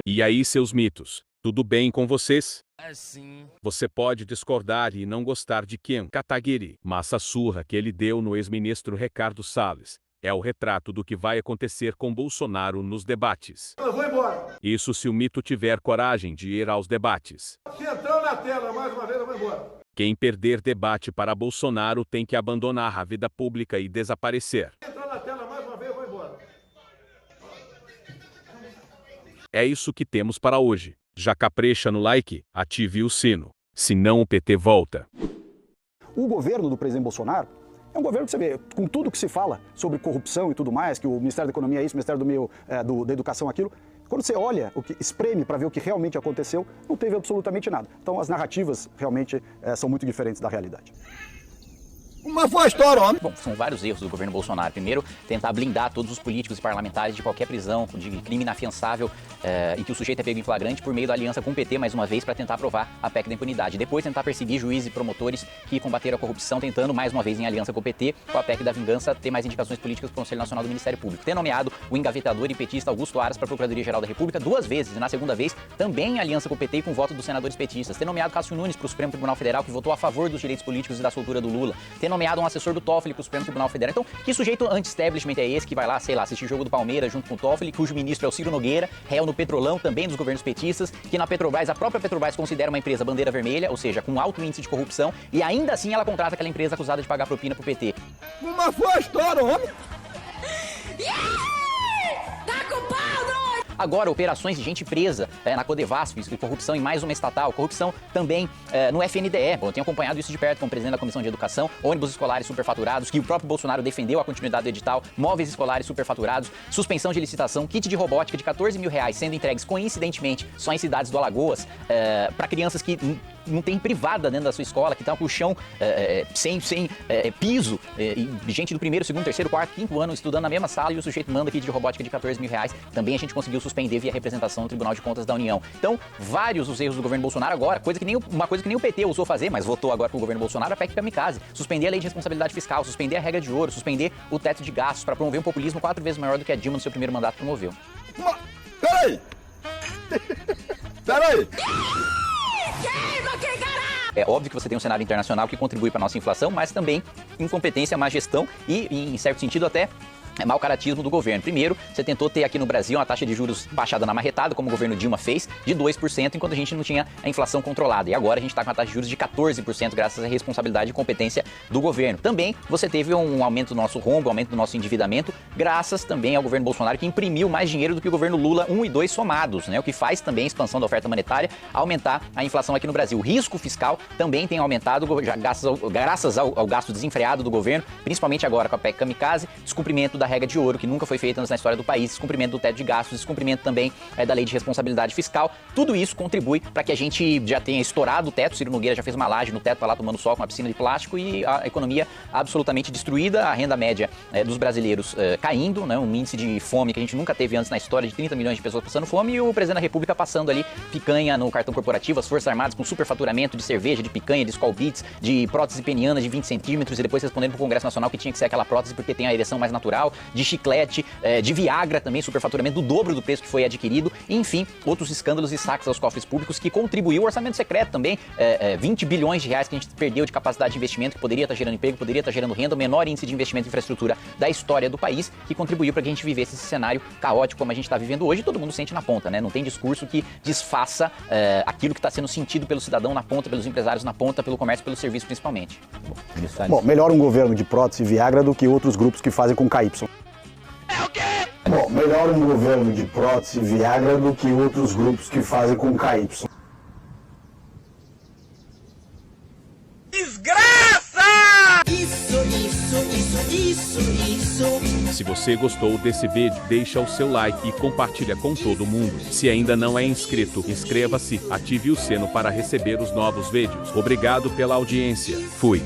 E aí, seus mitos? Tudo bem com vocês? Sim. Você pode discordar e não gostar de Ken Kataguiri, mas a surra que ele deu no ex-ministro Ricardo Salles é o retrato do que vai acontecer com Bolsonaro nos debates. Eu vou embora. Isso se o mito tiver coragem de ir aos debates. Se entrar na tela mais uma vez, eu vou embora. Quem perder debate para Bolsonaro tem que abandonar a vida pública e desaparecer. Se entrar na tela mais uma vez, eu vou embora. É isso que temos para hoje. Já capricha no like, ative o sino. Senão o PT volta. O governo do presidente Bolsonaro é um governo que você vê, com tudo que se fala sobre corrupção e tudo mais, que o Ministério da Economia é isso, o Ministério do Meio, da Educação é aquilo. Quando você olha, o que espreme para ver o que realmente aconteceu, não teve absolutamente nada. Então as narrativas realmente são muito diferentes da realidade. Uma boa história, homem. Bom, são vários erros do governo Bolsonaro. Primeiro, tentar blindar todos os políticos e parlamentares de qualquer prisão, de crime inafiançável, em que o sujeito é pego em flagrante por meio da aliança com o PT, mais uma vez, para tentar aprovar a PEC da impunidade. Depois, tentar perseguir juízes e promotores que combateram a corrupção, tentando, mais uma vez, em aliança com o PT, com a PEC da vingança, ter mais indicações políticas para o Conselho Nacional do Ministério Público. Ter nomeado o engavetador e petista Augusto Aras para a Procuradoria-Geral da República 2 vezes, e na segunda vez, também em aliança com o PT e com o voto dos senadores petistas. Ter nomeado Cássio Nunes para o Supremo Tribunal Federal, que votou a favor dos direitos políticos e da soltura do Lula. Ter nomeado um assessor do Toffoli para o Supremo Tribunal Federal. Então, que sujeito anti-establishment é esse que vai lá, sei lá, assistir jogo do Palmeiras junto com o Toffoli, cujo ministro é o Ciro Nogueira, réu no Petrolão, também dos governos petistas, que na Petrobras, a própria Petrobras considera uma empresa bandeira vermelha, ou seja, com alto índice de corrupção, e ainda assim ela contrata aquela empresa acusada de pagar propina pro PT. Uma boa história, homem. Tá com pau, doido! Agora, operações de gente presa na Codevasf, corrupção em mais uma estatal, corrupção também no FNDE. Bom, eu tenho acompanhado isso de perto como presidente da Comissão de Educação, ônibus escolares superfaturados, que o próprio Bolsonaro defendeu a continuidade do edital, móveis escolares superfaturados, suspensão de licitação, kit de robótica de R$14 mil sendo entregues coincidentemente só em cidades do Alagoas, para crianças que não tem privada dentro da sua escola, que estão com o chão sem piso, e gente do primeiro, segundo, terceiro, quarto, quinto ano estudando na mesma sala e o sujeito manda kit de robótica de R$14 mil. Também a gente conseguiu suspender via representação no Tribunal de Contas da União. Então, vários os erros do governo Bolsonaro agora, uma coisa que nem o PT ousou fazer, mas votou agora com o governo Bolsonaro, a PEC Kamikaze. Suspender a lei de responsabilidade fiscal, suspender a regra de ouro, suspender o teto de gastos para promover um populismo 4 vezes maior do que a Dilma no seu primeiro mandato promoveu. Peraí! Peraí! É óbvio que você tem um cenário internacional que contribui para a nossa inflação, mas também incompetência, má gestão e, em certo sentido, até mau caratismo do governo. Primeiro, você tentou ter aqui no Brasil uma taxa de juros baixada na marretada, como o governo Dilma fez, de 2%, enquanto a gente não tinha a inflação controlada. E agora a gente está com uma taxa de juros de 14%, graças à responsabilidade e competência do governo. Também você teve um aumento do nosso rombo, um aumento do nosso endividamento, graças também ao governo Bolsonaro, que imprimiu mais dinheiro do que o governo Lula 1 e 2 somados, né? O que faz também a expansão da oferta monetária aumentar a inflação aqui no Brasil. O risco fiscal também tem aumentado, graças ao gasto desenfreado do governo, principalmente agora com a PEC Kamikaze, descumprimento da regra de ouro, que nunca foi feita na história do país, descumprimento do teto de gastos, descumprimento também da lei de responsabilidade fiscal. Tudo isso contribui para que a gente já tenha estourado o teto. Ciro Nogueira já fez uma laje no teto, tá lá tomando sol com uma piscina de plástico, e a economia absolutamente destruída, a renda média dos brasileiros caindo, né? Um índice de fome que a gente nunca teve antes na história, de 30 milhões de pessoas passando fome, e o presidente da República passando ali picanha no cartão corporativo, as Forças Armadas com superfaturamento de cerveja, de picanha, de Skol Beats, de prótese peniana de 20 centímetros, e depois respondendo pro Congresso Nacional que tinha que ser aquela prótese porque tem a ereção mais natural, de chiclete, de Viagra também, superfaturamento do dobro do preço que foi adquirido, enfim, outros escândalos e saques aos cofres públicos que contribuiu o orçamento secreto também, 20 bilhões de reais que a gente perdeu de capacidade de investimento, que poderia estar gerando emprego, poderia estar gerando renda, o menor índice de investimento em infraestrutura da história do país, que contribuiu para que a gente vivesse esse cenário caótico como a gente está vivendo hoje, e todo mundo sente na ponta, né? Não tem discurso que desfaça aquilo que está sendo sentido pelo cidadão na ponta, pelos empresários na ponta, pelo comércio, pelo serviço principalmente. Bom, melhor um governo de prótese e Viagra do que outros grupos que fazem com KY. Bom, melhor um governo de prótese e Viagra do que outros grupos que fazem com KY. Desgraça! Isso. Se você gostou desse vídeo, deixa o seu like e compartilha com todo mundo. Se ainda não é inscrito, inscreva-se, ative o sino para receber os novos vídeos. Obrigado pela audiência. Fui.